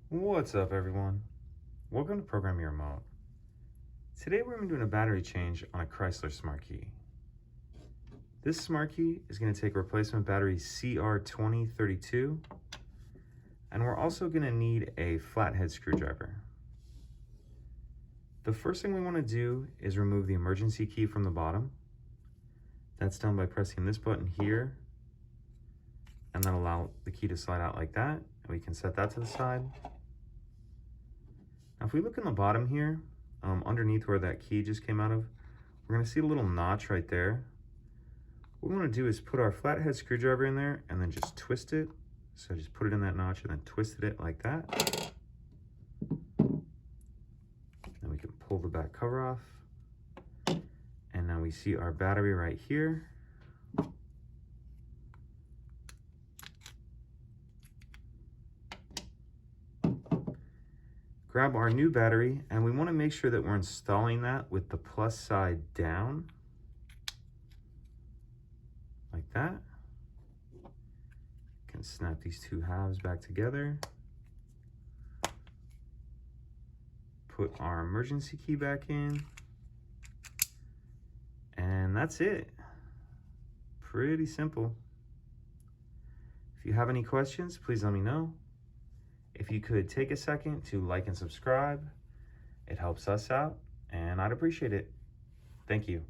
What's up, everyone? Welcome to Program Your Remote. Today we're going to be doing a battery change on a Chrysler Smart Key. This Smart Key is going to take a replacement battery CR2032, and we're also going to need a flathead screwdriver. The first thing we want to do is remove the emergency key from the bottom. That's done by pressing this button here, and then allow the key to slide out like that, and we can set that to the side. Now, if we look in the bottom here, underneath where that key just came out of, we're gonna see a little notch right there. What we wanna do is put our flathead screwdriver in there and then just twist it. So just put it in that notch and then twisted it like that. Then we can pull the back cover off. And now we see our battery right here. Grab our new battery, and we want to make sure that we're installing that with the plus side down, like that. Can snap these two halves back together. Put our emergency key back in, and that's it. Pretty simple. If you have any questions, please let me know. If you could take a second to like and subscribe, it helps us out, and I'd appreciate it. Thank you.